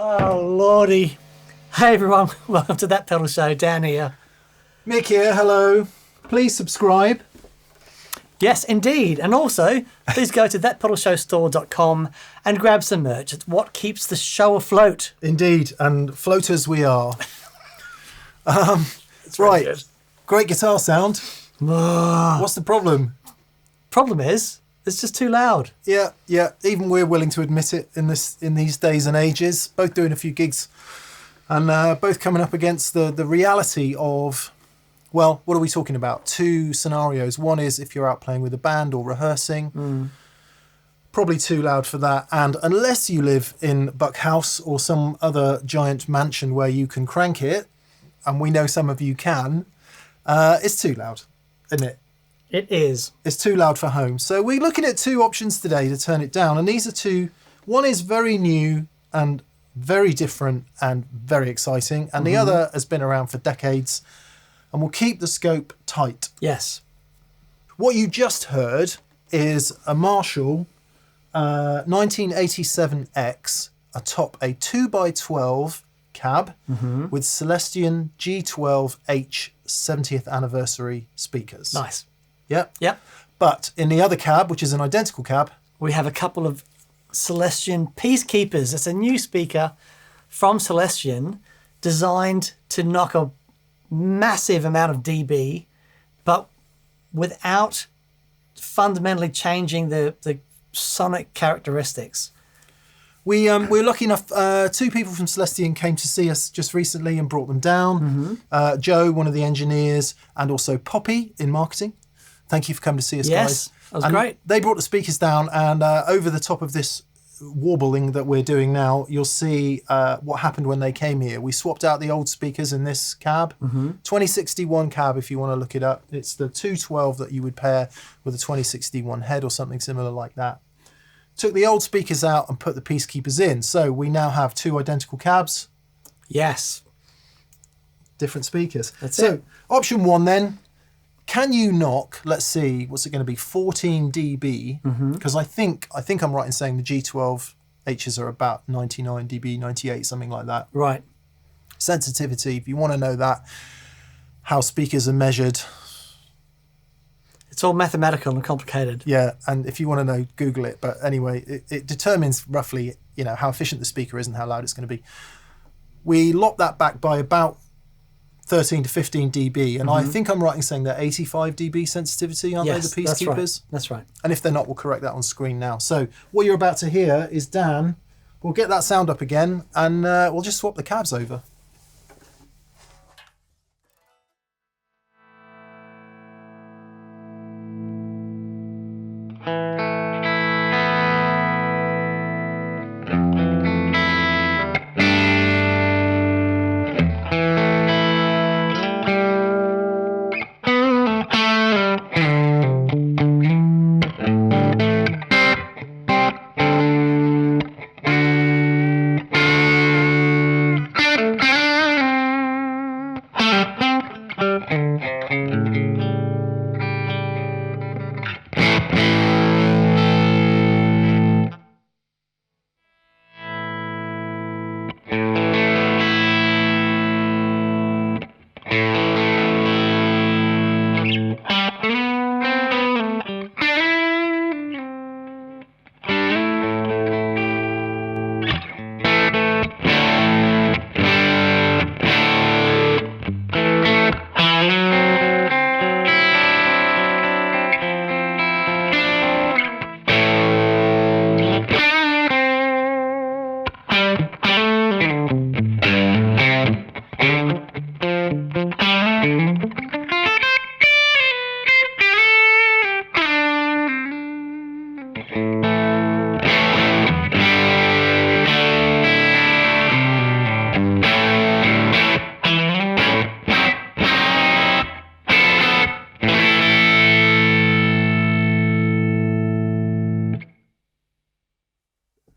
Oh, Lordy. Hey, everyone. Welcome to That Pedal Show. Dan here. Mick here. Hello. Please subscribe. Yes, indeed. And also, please go to thatpedalshowstore.com and grab some merch. It's what keeps the show afloat. Indeed. And floaters we are. It's right. Good. Great guitar sound. What's the problem? Problem is, it's just too loud. Yeah. Even we're willing to admit it in these days and ages. Both doing a few gigs and both coming up against the reality of, well, what are we talking about? Two scenarios. One is if you're out playing with a band or rehearsing. Probably too loud for that. And unless you live in Buck House or some other giant mansion where you can crank it, and we know some of you can, it's too loud, isn't it? It is. It's too loud for home. So we're looking at two options today to turn it down. And these are two. One is very new and very different and very exciting. And the other has been around for decades and will keep the scope tight. Yes. What you just heard is a Marshall 1987X atop a 2x12 cab with Celestion G12H 70th anniversary speakers. Nice. Yep. But in the other cab, which is an identical cab, we have a couple of Celestion Peacekeepers. It's a new speaker from Celestion designed to knock a massive amount of dB, but without fundamentally changing the sonic characteristics. we were lucky enough, two people from Celestion came to see us just recently and brought them down. Joe, one of the engineers, and also Poppy in marketing. Thank you for coming to see us, guys. Yes, that was great. They brought the speakers down, and over the top of this warbling that we're doing now, you'll see what happened when they came here. We swapped out the old speakers in this cab, 2061 cab if you want to look it up. It's the 212 that you would pair with a 2061 head or something similar like that. Took the old speakers out and put the Peacekeepers in. So we now have two identical cabs. Yes. Different speakers. That's it. Option one then. Can you knock, let's see, what's it going to be, 14 dB? Because I think I'm right in saying the G12Hs are about 99 dB, 98, something like that. Right. Sensitivity, if you want to know that, how speakers are measured. It's all mathematical and complicated. Yeah, and if you want to know, Google it. But anyway, it determines roughly, how efficient the speaker is and how loud it's going to be. We lopped that back by about 13 to 15 dB, and I think I'm right in saying they're 85 dB sensitivity, aren't they, the Peacekeepers? That's right. And if they're not, we'll correct that on screen now. So what you're about to hear is Dan. We'll get that sound up again, and we'll just swap the cabs over.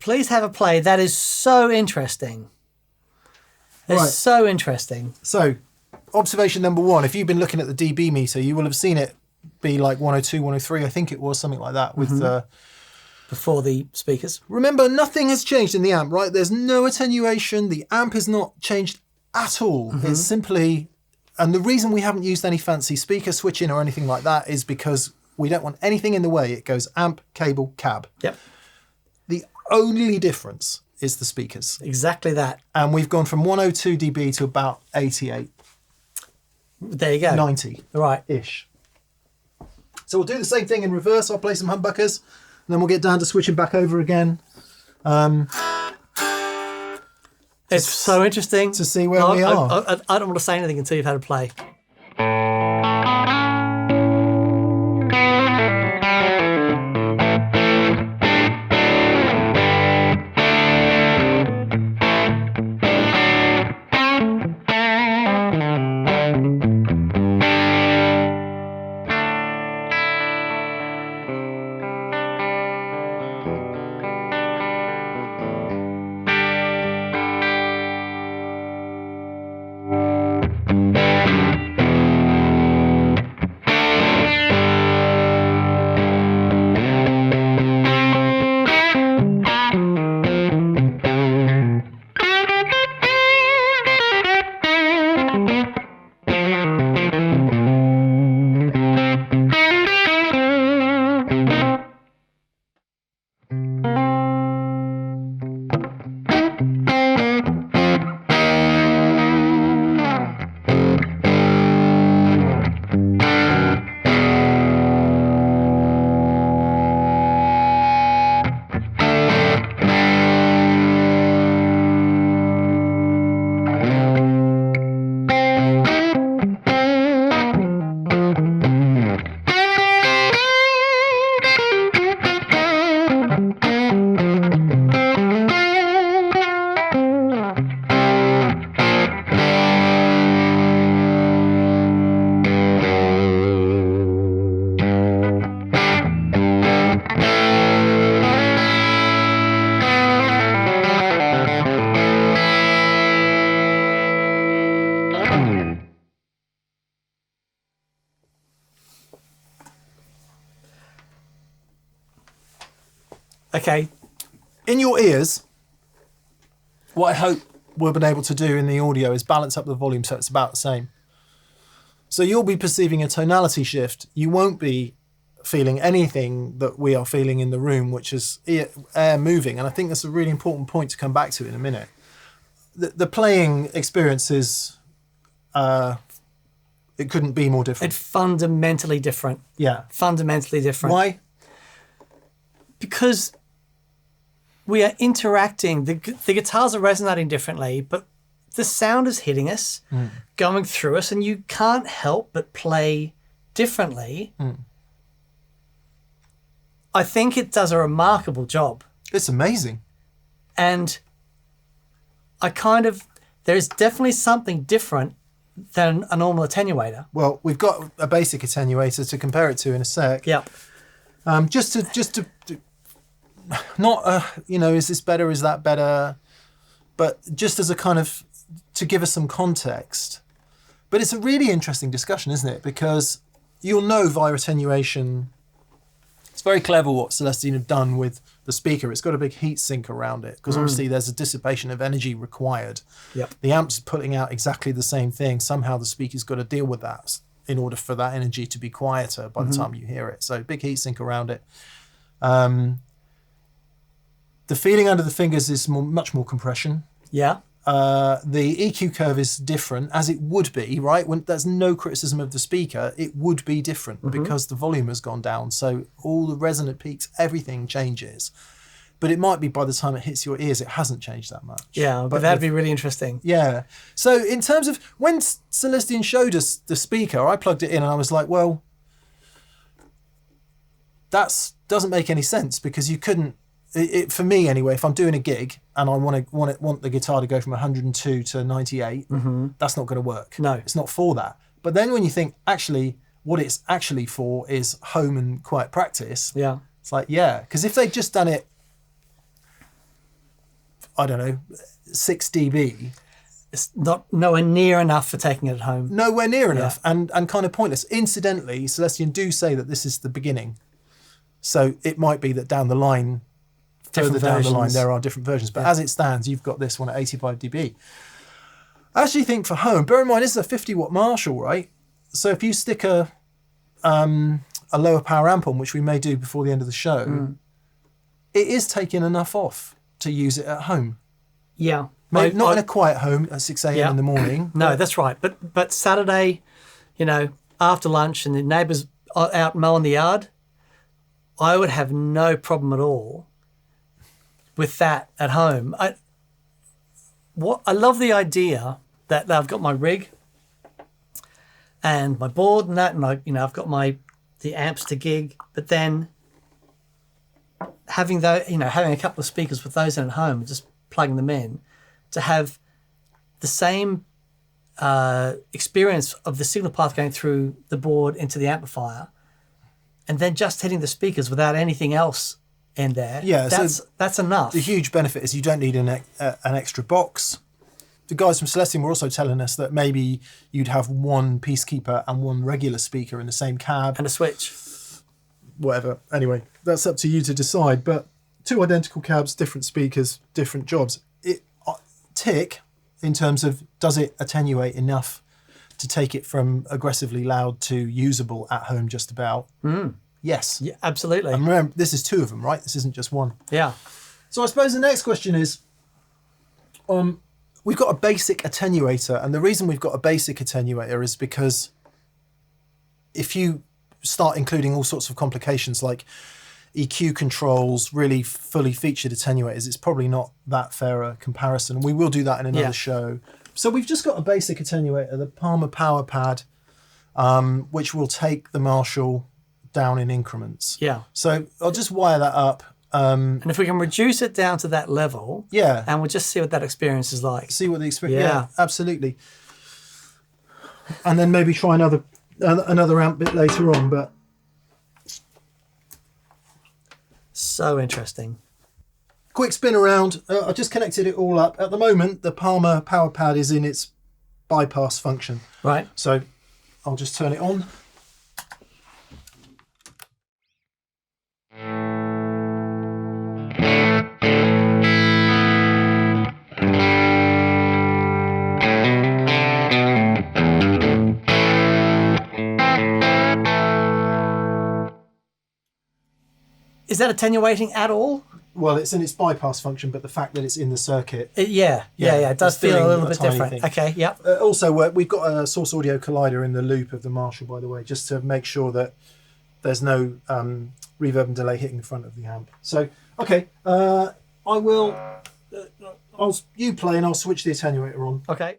Please have a play. That is so interesting. It's Right. so interesting. So, observation number one, if you've been looking at the dB meter, you will have seen it be like 102, 103, I think it was, something like that, with the before the speakers. Remember, nothing has changed in the amp, right? There's no attenuation. The amp is not changed at all. It's simply, and the reason we haven't used any fancy speaker switching or anything like that is because we don't want anything in the way. It goes amp, cable, cab. Yep. The only difference is the speakers. Exactly that. And we've gone from 102 dB to about 88. There you go. 90. Right-ish. So we'll do the same thing in reverse. I'll play some humbuckers, and then we'll get down to switching back over again. It's so interesting to see where we are. I don't want to say anything until you've had a play. Okay. In your ears, what I hope we've been able to do in the audio is balance up the volume so it's about the same. So you'll be perceiving a tonality shift. You won't be feeling anything that we are feeling in the room, which is air moving. And I think that's a really important point to come back to in a minute. The playing experience is, it couldn't be more different. It's fundamentally different. Yeah. Fundamentally different. Why? Because we are interacting. The guitars are resonating differently, but the sound is hitting us, going through us, and you can't help but play differently. I think it does a remarkable job. It's amazing. And there's definitely something different than a normal attenuator. Well, we've got a basic attenuator to compare it to in a sec. Yeah. Just to not, is this better? Is that better? But just as a kind of, to give us some context. But it's a really interesting discussion, isn't it? Because you'll know via attenuation, it's very clever what Celestion have done with the speaker. It's got a big heat sink around it because obviously there's a dissipation of energy required. Yep. The amp's putting out exactly the same thing. Somehow the speaker's got to deal with that in order for that energy to be quieter by the time you hear it. So big heat sink around it. The feeling under the fingers is much more compression. Yeah. The EQ curve is different, as it would be, right? When there's no criticism of the speaker, it would be different because the volume has gone down. So all the resonant peaks, everything changes. But it might be by the time it hits your ears, it hasn't changed that much. Yeah, but that'd be really interesting. Yeah. So in terms of when Celestion showed us the speaker, I plugged it in and I was like, well, that doesn't make any sense because you couldn't. For me anyway, if I'm doing a gig and I want the guitar to go from 102 to 98, that's not going to work. No, it's not for that. But then when you think actually what it's actually for is home and quiet practice, yeah, it's like because if they'd just done it, I don't know, 6 dB, it's not nowhere near enough for taking it at home. Nowhere near enough, and kind of pointless. Incidentally, Celestion do say that this is the beginning. So it might be that down the line, further down the line, there are different versions. But as it stands, you've got this one at 85 dB. I actually think for home, bear in mind, this is a 50 watt Marshall, right? So if you stick a lower power amp on, which we may do before the end of the show, it is taking enough off to use it at home. Yeah. Maybe not in a quiet home at 6 a.m. in the morning. No, that's right. But Saturday, you know, after lunch and the neighbours out mowing the yard, I would have no problem at all with that at home. I love the idea that I've got my rig and my board and that, and I've got the amps to gig, but then having a couple of speakers with those in at home and just plugging them in to have the same experience of the signal path going through the board into the amplifier, and then just hitting the speakers without anything else in there. Yeah, that's enough. The huge benefit is you don't need an extra box. The guys from Celestion were also telling us that maybe you'd have one Peacekeeper and one regular speaker in the same cab. And a switch. Whatever. Anyway, that's up to you to decide. But 2 identical cabs, different speakers, different jobs. Tick, in terms of does it attenuate enough to take it from aggressively loud to usable at home just about? Yes. Yeah, absolutely. And remember, this is 2 of them, right? This isn't just one. Yeah. So I suppose the next question is, we've got a basic attenuator, and the reason we've got a basic attenuator is because if you start including all sorts of complications like EQ controls, really fully featured attenuators, it's probably not that fair a comparison. We will do that in another show. So we've just got a basic attenuator, the Palmer Power Pad, which will take the Marshall down in increments. Yeah. So I'll just wire that up. And if we can reduce it down to that level, and we'll just see what that experience is like. See what the experience. Yeah, absolutely. And then maybe try another amp bit later on. But so interesting. Quick spin around. I just connected it all up. At the moment, the Palmer Power Pad is in its bypass function. Right. So I'll just turn it on. Is that attenuating at all? Well, it's in its bypass function, but the fact that it's in the circuit. It does feel a little bit different. Thing. Okay, yeah. Also, we've got a source audio collider in the loop of the Marshall, by the way, just to make sure that there's no reverb and delay hitting the front of the amp. So, okay, you play and I'll switch the attenuator on. Okay.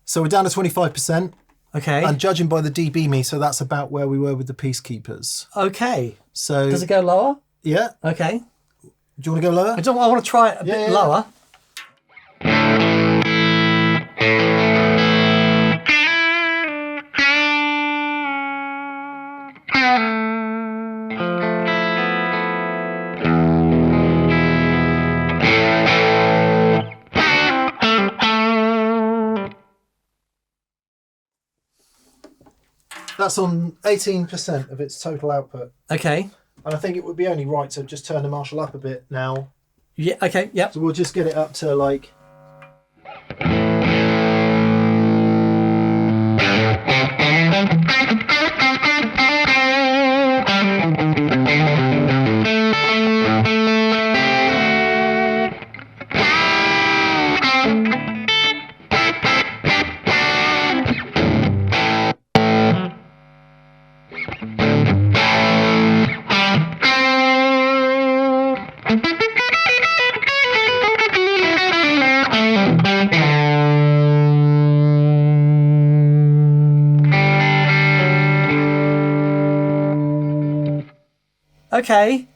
So we're down to 25%. Okay. And judging by the dB meter, that's about where we were with the Peacekeepers. Okay. So does it go lower? Yeah. Okay. Do you want to go lower? I want to try it a bit lower. That's on 18% of its total output. Okay. And I think it would be only right to just turn the Marshall up a bit now. Yeah, okay, yep. So we'll just get it up to like... Okay.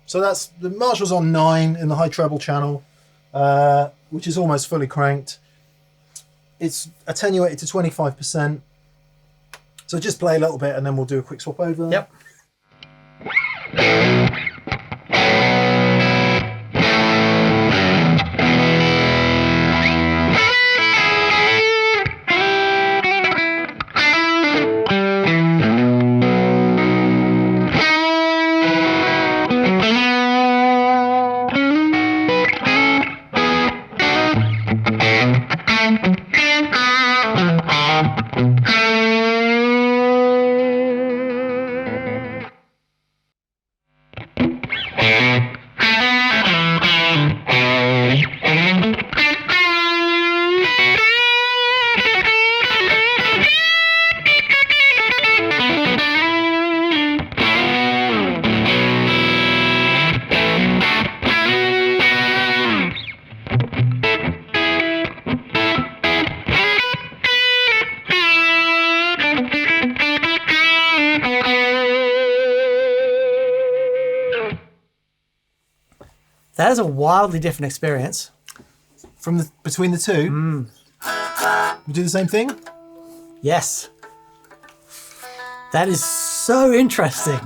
So that's the Marshall's on 9 in the high treble channel, which is almost fully cranked. It's attenuated to 25%. So just play a little bit and then we'll do a quick swap over. Yep. That is a wildly different experience. From between the two? We do the same thing? Yes. That is so interesting.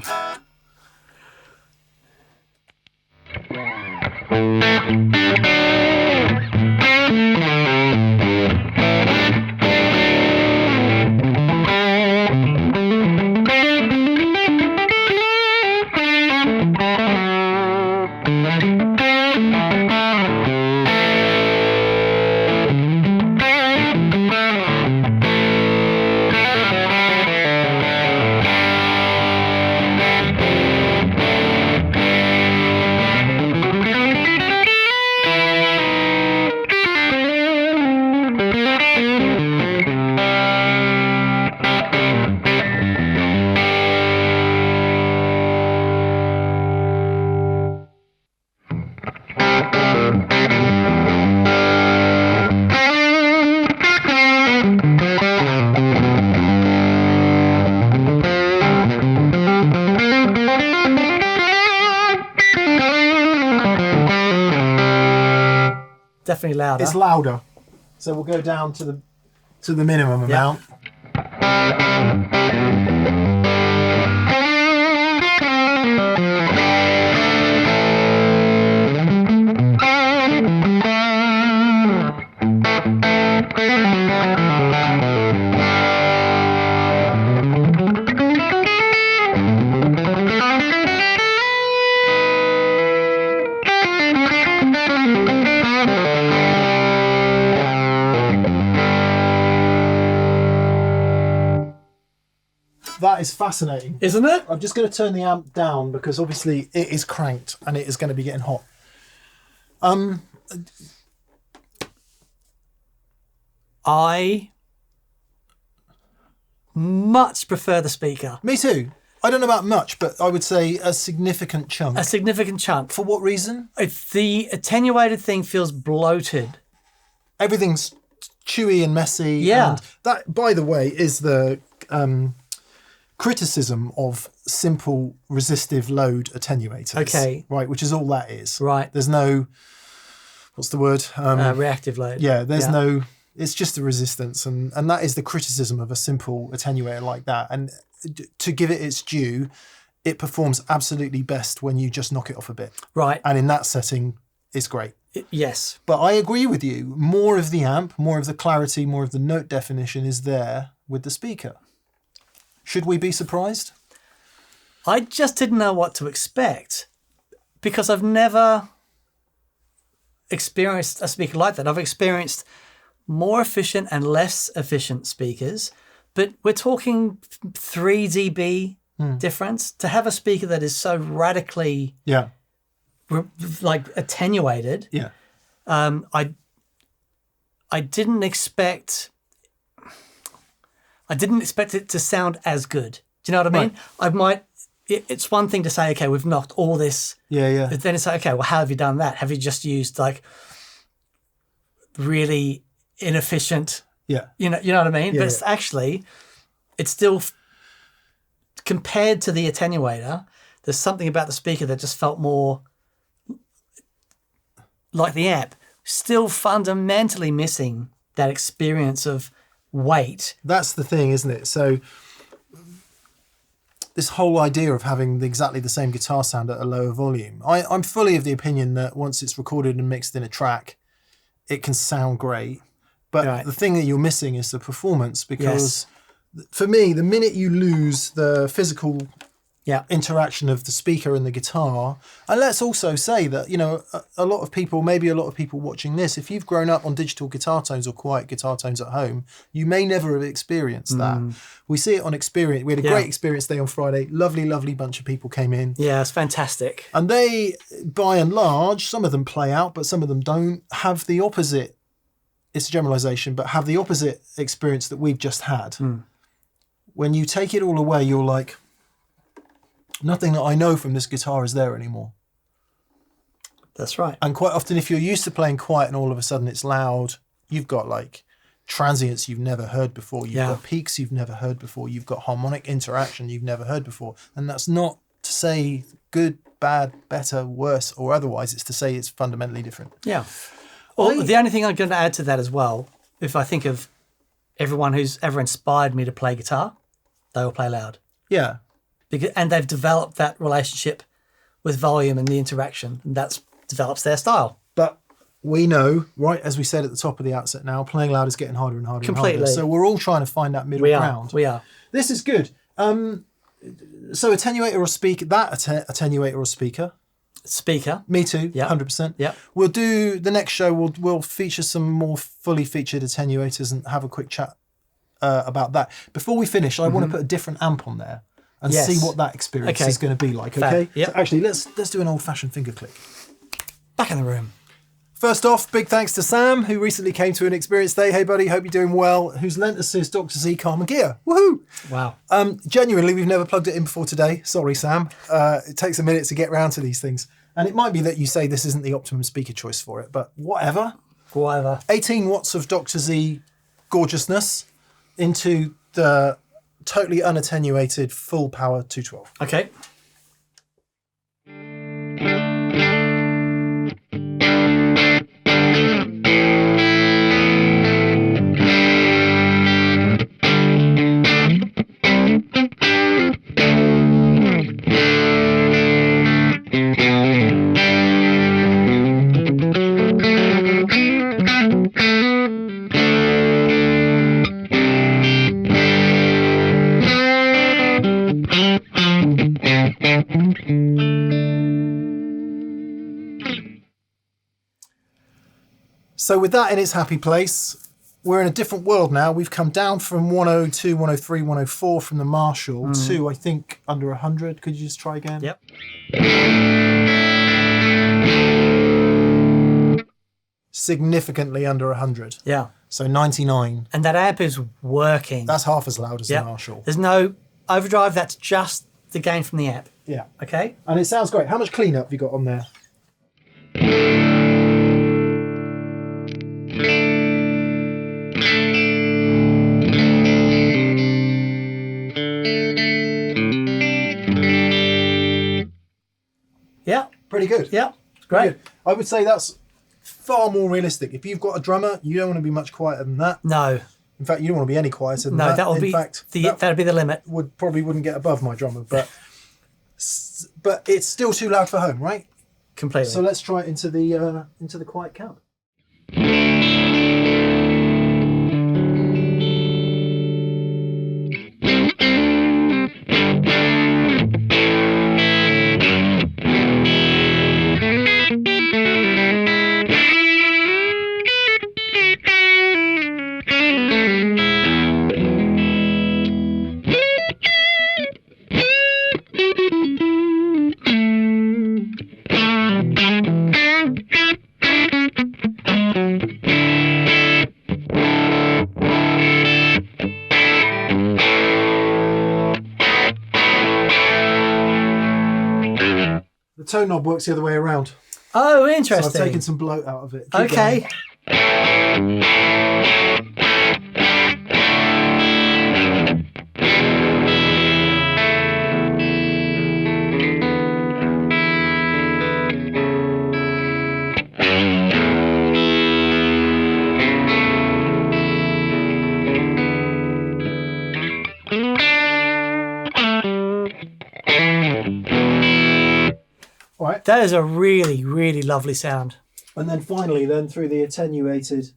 Definitely louder. It's louder. So we'll go down to the minimum amount. That is fascinating. Isn't it? I'm just going to turn the amp down because obviously it is cranked and it is going to be getting hot. I much prefer the speaker. Me too. I don't know about much, but I would say a significant chunk. A significant chunk. For what reason? If the attenuated thing feels bloated. Everything's chewy and messy. Yeah. And that, by the way, is the criticism of simple resistive load attenuators. Okay. Right, which is all that is. Right. There's no, what's the word? Reactive load. Yeah, there's no, it's just a resistance. And that is the criticism of a simple attenuator like that. And to give it its due, it performs absolutely best when you just knock it off a bit. Right. And in that setting, it's great. Yes. But I agree with you. More of the amp, more of the clarity, more of the note definition is there with the speaker. Should we be surprised? I just didn't know what to expect because I've never experienced a speaker like that. I've experienced more efficient and less efficient speakers, but we're talking 3 dB difference. To have a speaker that is so radically attenuated, I didn't expect it to sound as good. Do you know what I mean? It's one thing to say, okay, we've knocked all this. But then it's like, okay, well, how have you done that? Have you just used like really inefficient? You know what I mean? But it's actually, it's still compared to the attenuator, there's something about the speaker that just felt more like the amp. Still fundamentally missing that experience of weight. That's the thing, isn't it? So this whole idea of having exactly the same guitar sound at a lower volume, I'm fully of the opinion that once it's recorded and mixed in a track, it can sound great. But the thing that you're missing is the performance, because for me, the minute you lose the physical interaction of the speaker and the guitar, and let's also say that, you know, a lot of people watching this, if you've grown up on digital guitar tones or quiet guitar tones at home, you may never have experienced that. We see it on Experience. We had a great Experience day on Friday. Lovely bunch of people came in. Yeah, it's fantastic. And they, by and large, some of them play out, but some of them don't have the opposite. It's a generalization, but have the opposite experience that we've just had. When you take it all away, you're like, nothing that I know from this guitar is there anymore. That's right. And quite often, if you're used to playing quiet and all of a sudden it's loud, you've got like transients you've never heard before. You've got peaks you've never heard before. You've got harmonic interaction you've never heard before. And that's not to say good, bad, better, worse, or otherwise. It's to say it's fundamentally different. Yeah. Well, the only thing I'm going to add to that as well, if I think of everyone who's ever inspired me to play guitar, they will play loud. Yeah. And they've developed that relationship with volume and the interaction, and that develops their style. But we know, right, as we said at the top of the outset now, playing loud is getting harder and harder Completely. and harder. So we're all trying to find that middle ground. We are. This is good. So attenuator or speaker, attenuator or speaker. Speaker. Me too, 100%. Yeah. We'll do, the next show, we'll feature some more fully featured attenuators and have a quick chat about that. Before we finish, I want to put a different amp on there and see what that experience is going to be like, okay? Yep. So actually, let's do an old-fashioned finger click. Back in the room. First off, big thanks to Sam, who recently came to an Experience Day. Hey, buddy, hope you're doing well. Who's lent us his Dr. Z Carmen Ghia. Woohoo! Wow. Genuinely, we've never plugged it in before today. Sorry, Sam. It takes a minute to get round to these things. And it might be that you say this isn't the optimum speaker choice for it, but whatever. 18 watts of Dr. Z gorgeousness into the totally unattenuated full power 212. Okay. So with that in its happy place, we're in a different world now. We've come down from 102, 103, 104 from the Marshall to, I think, under 100. Could you just try again? Yep. Significantly under 100. Yeah. So 99. And that amp is working. That's half as loud as the Marshall. There's no overdrive. That's just the gain from the amp. Yeah. Okay. And it sounds great. How much cleanup have you got on there? Yeah. Pretty good. Yeah. Great. Good. I would say that's far more realistic. If you've got a drummer, you don't want to be much quieter than that. No. In fact, you don't want to be any quieter than that. No, that would In fact, that'd be the limit. Probably wouldn't get above my drummer, but it's still too loud for home, right? Completely. So let's try it into the quiet camp. The tone knob works the other way around. Oh, interesting. So I've taken some bloat out of it. Keep okay. going. That is a really, really lovely sound. And then finally, through the attenuated.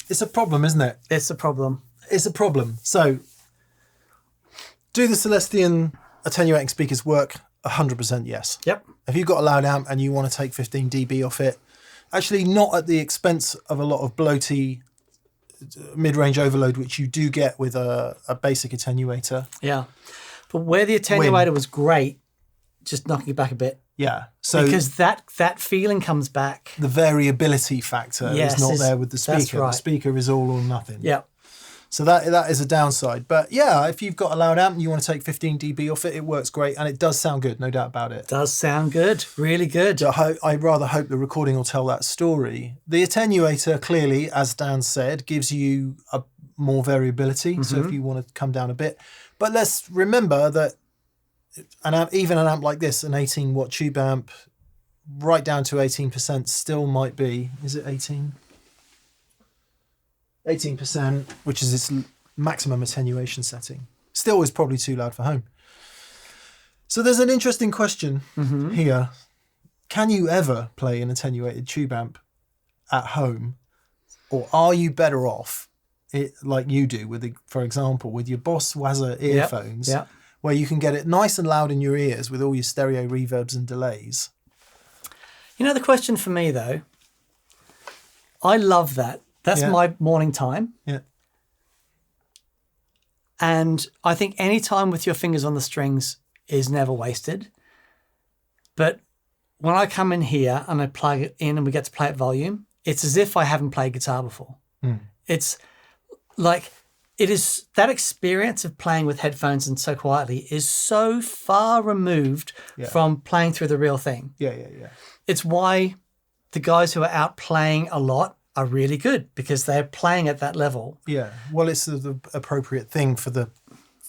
It's a problem, isn't it? It's a problem. It's a problem. So, do the Celestion attenuating speakers work? 100% yes. Yep. If you've got a loud amp and you want to take 15 dB off it, actually not at the expense of a lot of bloaty mid-range overload, which you do get with a basic attenuator. Yeah. But where the attenuator was great, just knocking it back a bit. Yeah. So because that feeling comes back. The variability factor is not there with the speaker. That's right. The speaker is all or nothing. Yeah. So that is a downside. But yeah, if you've got a loud amp and you want to take 15 dB off it, it works great. And it does sound good, no doubt about it. Does sound good. Really good. I rather hope the recording will tell that story. The attenuator clearly, as Dan said, gives you a more variability. So if you want to come down a bit. But let's remember that even an amp like this, an 18 watt tube amp, right down to 18% still might be, is it 18? 18%, which is its maximum attenuation setting. Still is probably too loud for home. So there's an interesting question here. Can you ever play an attenuated tube amp at home? Or are you better off, like you do, for example, with your Boss Wazza earphones, where you can get it nice and loud in your ears with all your stereo reverbs and delays? You know, the question for me, though, I love that. That's my morning time. Yeah. And I think any time with your fingers on the strings is never wasted. But when I come in here and I plug it in and we get to play at volume, it's as if I haven't played guitar before. It's like, it is that experience of playing with headphones and so quietly is so far removed from playing through the real thing. Yeah. It's why the guys who are out playing a lot are really good, because they're playing at that level. Yeah. Well, it's the appropriate thing for the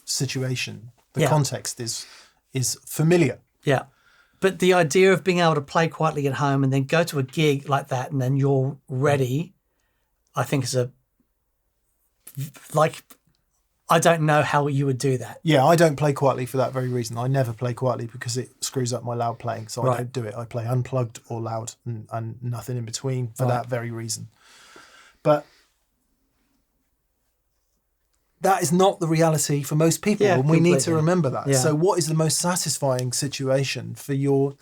situation. The context is familiar. Yeah. But the idea of being able to play quietly at home and then go to a gig like that and then you're ready, I think is I don't know how you would do that. Yeah, I don't play quietly for that very reason. I never play quietly because it screws up my loud playing. So I don't do it. I play unplugged or loud and nothing in between for that very reason. But that is not the reality for most people. And we need to remember that. Yeah. So what is the most satisfying situation for your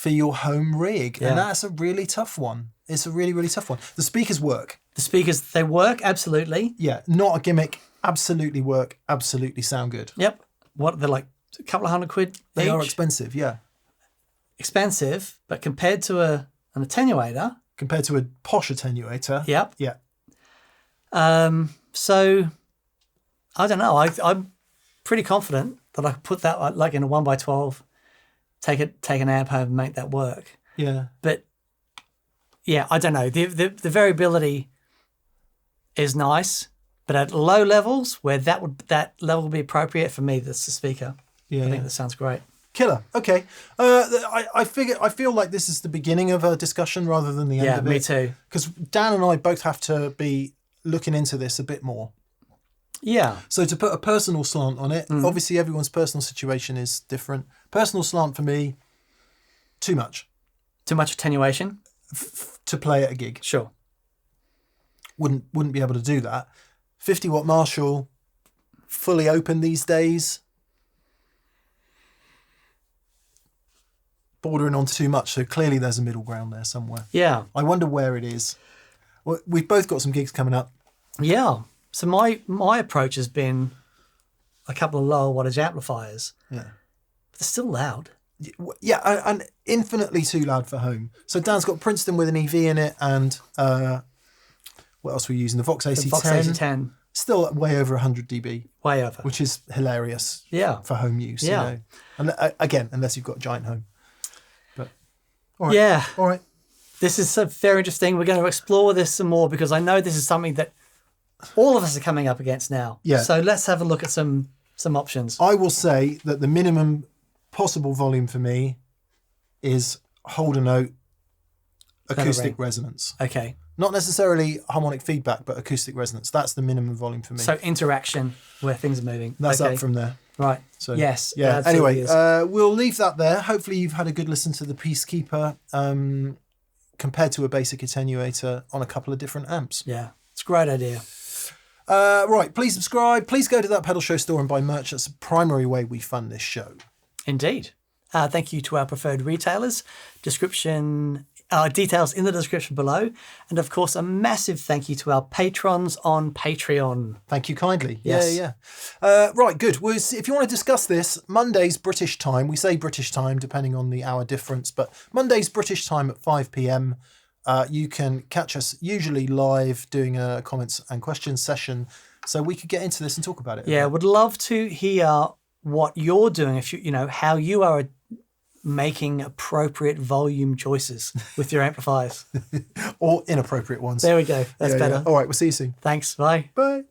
home rig? Yeah. And that's a really tough one. It's a really, really tough one. The speakers work. The speakers, they work, absolutely. Yeah, not a gimmick. Absolutely work. Absolutely sound good. Yep. What, they're like a couple of £100 They each? are expensive, yeah. Expensive, but compared to an attenuator. Compared to a posh attenuator. Yep. Yeah. So, I don't know. I'm pretty confident that I could put that like in a 1x12, take an amp home and make that work. Yeah. But yeah, I don't know. The variability is nice, but at low levels where that level would be appropriate for me, that's the speaker. Yeah, I think that sounds great. Killer. Okay. I feel like this is the beginning of a discussion rather than the end of it. Yeah, me too. Because Dan and I both have to be looking into this a bit more. Yeah. So to put a personal slant on it, obviously everyone's personal situation is different. Personal slant for me, too much. Too much attenuation? to play at a gig. Sure. Wouldn't be able to do that. 50 watt Marshall, fully open these days. Bordering on too much, so clearly there's a middle ground there somewhere. Yeah. I wonder where it is. Well, we've both got some gigs coming up. Yeah. So my approach has been a couple of lower wattage amplifiers. Yeah. But they're still loud. Yeah, and infinitely too loud for home. So Dan's got Princeton with an EV in it, and what else were we using? The Vox AC10. The Vox AC10. Still way over 100 dB. Way over. Which is hilarious. Yeah. For home use. Yeah. You know? And again, unless you've got a giant home. But all right. Yeah. All right. This is so very interesting. We're going to explore this some more because I know this is something that all of us are coming up against now. Yeah. So let's have a look at some options. I will say that the minimum possible volume for me is hold a note, acoustic resonance. Okay. Not necessarily harmonic feedback, but acoustic resonance. That's the minimum volume for me. So interaction where things are moving. That's okay. up from there. Right. So yes. Yeah. Anyway, we'll leave that there. Hopefully you've had a good listen to the Peacekeeper compared to a basic attenuator on a couple of different amps. Yeah. It's a great idea. Right. Please subscribe. Please go to that Pedal Show store and buy merch. That's the primary way we fund this show. Indeed. Thank you to our preferred retailers. Details in the description below. And of course, a massive thank you to our patrons on Patreon. Thank you kindly. Yes. Yeah. Right, good. Well, if you want to discuss this, Monday's British time. We say British time depending on the hour difference, but Monday's British time at 5 p.m. You can catch us usually live doing a comments and questions session, so we could get into this and talk about it. Yeah, would love to hear what you're doing, if you know how you are making appropriate volume choices with your amplifiers. Or inappropriate ones. There we go. That's better. Yeah. All right, we'll see you soon. Thanks. Bye. Bye.